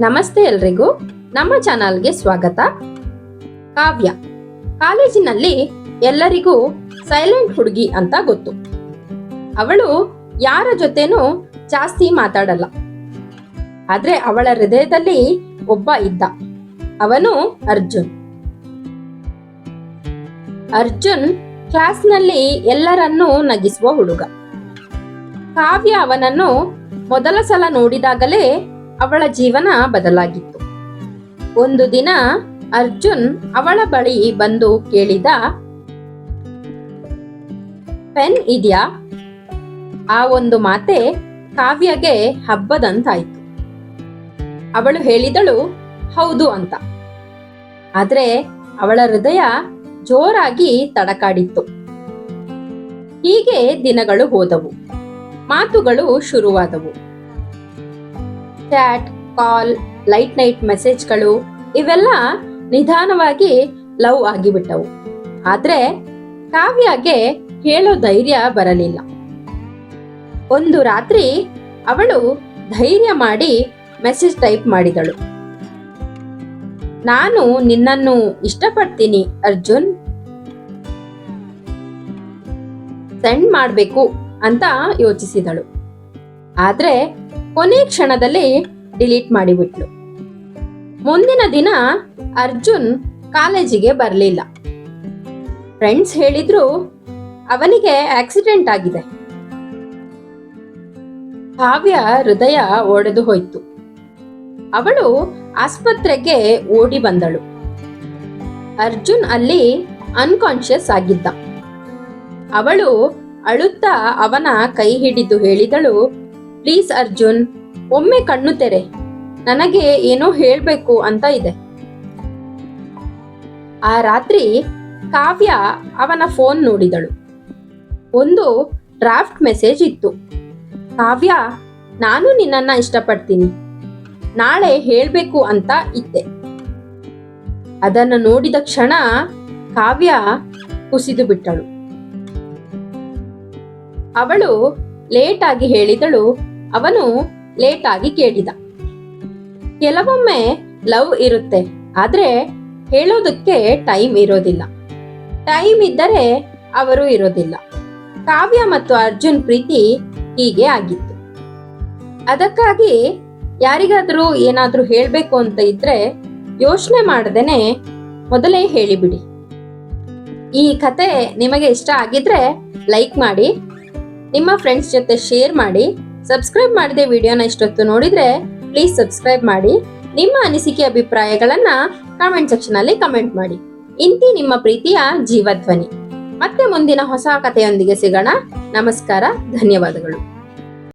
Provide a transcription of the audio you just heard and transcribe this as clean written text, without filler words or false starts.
ನಮಸ್ತೆ ಎಲ್ರಿಗೂ, ನಮ್ಮ ಚಾನಲ್ಗೆ ಸ್ವಾಗತ. ಕಾವ್ಯ ಕಾಲೇಜಿನಲ್ಲಿ ಎಲ್ಲರಿಗೂ ಸೈಲೆಂಟ್ ಹುಡುಗಿ ಅಂತ ಗೊತ್ತು. ಅವಳು ಯಾರ ಜೊತೆನೂ ಜಾಸ್ತಿ ಮಾತಾಡಲ್ಲ. ಆದ್ರೆ ಅವಳ ಹೃದಯದಲ್ಲಿ ಒಬ್ಬ ಇದ್ದ. ಅವನು ಅರ್ಜುನ್. ಅರ್ಜುನ್ ಕ್ಲಾಸ್ನಲ್ಲಿ ಎಲ್ಲರನ್ನೂ ನಗಿಸುವ ಹುಡುಗ. ಕಾವ್ಯ ಅವನನ್ನು ಮೊದಲ ಸಲ ನೋಡಿದಾಗಲೇ ಅವಳ ಜೀವನ ಬದಲಾಗಿತ್ತು. ಒಂದು ದಿನ ಅರ್ಜುನ್ ಅವಳ ಬಳಿ ಬಂದು ಕೇಳಿದ, ಪೆನ್ ಇದ್ಯಾ? ಆ ಒಂದು ಮಾತೆ ಕಾವ್ಯಗೆ ಹಬ್ಬದಂತಾಯ್ತು. ಅವಳು ಹೇಳಿದಳು ಹೌದು ಅಂತ. ಆದ್ರೆ ಅವಳ ಹೃದಯ ಜೋರಾಗಿ ತಡಕಾಡಿತ್ತು. ಹೀಗೆ ದಿನಗಳು ಹೋದವು. ಮಾತುಗಳು ಶುರುವಾದವು. ಚಾಟ್, ಕಾಲ್, ಲೈಟ್ ನೈಟ್ ಮೆಸೇಜ್ಗಳು ಇವೆಲ್ಲ ನಿಧಾನವಾಗಿ ಲವ್ ಆಗಿಬಿಟ್ಟವು. ಆದ್ರೆ ಕಾವ್ಯಗೆ ಹೇಳೋ ಧೈರ್ಯ ಬರಲಿಲ್ಲ. ಒಂದು ರಾತ್ರಿ ಅವಳು ಧೈರ್ಯ ಮಾಡಿ ಮೆಸೇಜ್ ಟೈಪ್ ಮಾಡಿದಳು. ನಾನು ನಿನ್ನನ್ನು ಇಷ್ಟಪಡ್ತೀನಿ ಅರ್ಜುನ್. ಸೆಂಡ್ ಮಾಡಬೇಕು ಅಂತ ಯೋಚಿಸಿದಳು. ಆದ್ರೆ ಕೊನೆ ಕ್ಷಣದಲ್ಲಿ ಡಿಲೀಟ್ ಮಾಡಿಬಿಟ್ಲು. ಮುಂದಿನ ದಿನ ಅರ್ಜುನ್ ಕಾಲೇಜಿಗೆ ಬರಲಿಲ್ಲ. ಫ್ರೆಂಡ್ಸ್ ಹೇಳಿದ್ರು ಅವನಿಗೆ ಆಕ್ಸಿಡೆಂಟ್ ಆಗಿದೆ. ಕಾವ್ಯ ಹೃದಯ ಒಡೆದು ಹೋಯ್ತು. ಅವಳು ಆಸ್ಪತ್ರೆಗೆ ಓಡಿ ಬಂದಳು. ಅರ್ಜುನ್ ಅಲ್ಲಿ ಅನ್ಕಾನ್ಶಿಯಸ್ ಆಗಿದ್ದ. ಅವಳು ಅಳುತ್ತಾ ಅವನ ಕೈ ಹಿಡಿದು ಹೇಳಿದಳು, ಪ್ಲೀಸ್ ಅರ್ಜುನ್, ಒಮ್ಮೆ ಕಣ್ಣು ತೆರೆ, ನನಗೆ ಏನೋ ಹೇಳ್ಬೇಕು ಅಂತ ಇದೆ. ಆ ರಾತ್ರಿ ಕಾವ್ಯ ಅವನ ಫೋನ್ ನೋಡಿದಳು. ಒಂದು ಡ್ರಾಫ್ಟ್ ಮೆಸೇಜ್ ಇತ್ತು. ಕಾವ್ಯ, ನಾನು ನಿನ್ನನ್ನ ಇಷ್ಟಪಡ್ತೀನಿ, ನಾಳೆ ಹೇಳ್ಬೇಕು ಅಂತ ಇದ್ದೆ. ಅದನ್ನು ನೋಡಿದ ಕ್ಷಣ ಕಾವ್ಯ ಕುಸಿದು ಬಿಟ್ಟಳು. ಅವಳು ಲೇಟ್ ಆಗಿ ಹೇಳಿದಳು. ಅವನು ಲೇಟ್ ಆಗಿ ಕೇಳಿದ. ಕೆಲವೊಮ್ಮೆ ಲವ್ ಇರುತ್ತೆ, ಆದ್ರೆ ಹೇಳೋದಕ್ಕೆ ಟೈಮ್ ಇರೋದಿಲ್ಲ. ಟೈಮ್ ಇದ್ದರೆ ಅವರು ಇರೋದಿಲ್ಲ. ಕಾವ್ಯ ಮತ್ತು ಅರ್ಜುನ್ ಪ್ರೀತಿ ಹೀಗೆ ಆಗಿತ್ತು. ಅದಕ್ಕಾಗಿ ಯಾರಿಗಾದ್ರೂ ಏನಾದ್ರೂ ಹೇಳ್ಬೇಕು ಅಂತ ಇದ್ರೆ ಯೋಚನೆ ಮಾಡದೇನೆ ಮೊದಲೇ ಹೇಳಿಬಿಡಿ. ಈ ಕತೆ ನಿಮಗೆ ಇಷ್ಟ ಆಗಿದ್ರೆ ಲೈಕ್ ಮಾಡಿ, ನಿಮ್ಮ ಫ್ರೆಂಡ್ಸ್ ಜೊತೆ ಶೇರ್ ಮಾಡಿ. ಸಬ್ಸ್ಕ್ರೈಬ್ ಮಾಡದೆ ವಿಡಿಯೋನ ಇಷ್ಟೊತ್ತು ನೋಡಿದ್ರೆ ಪ್ಲೀಸ್ ಸಬ್ಸ್ಕ್ರೈಬ್ ಮಾಡಿ. ನಿಮ್ಮ ಅನಿಸಿಕೆ ಅಭಿಪ್ರಾಯಗಳನ್ನ ಕಾಮೆಂಟ್ ಸೆಕ್ಷನ್ ಅಲ್ಲಿ ಕಮೆಂಟ್ ಮಾಡಿ. ಇಂತಿ ನಿಮ್ಮ ಪ್ರೀತಿಯ ಜೀವಧ್ವನಿ. ಮತ್ತೆ ಮುಂದಿನ ಹೊಸ ಕಥೆಯೊಂದಿಗೆ ಸಿಗೋಣ. ನಮಸ್ಕಾರ, ಧನ್ಯವಾದಗಳು.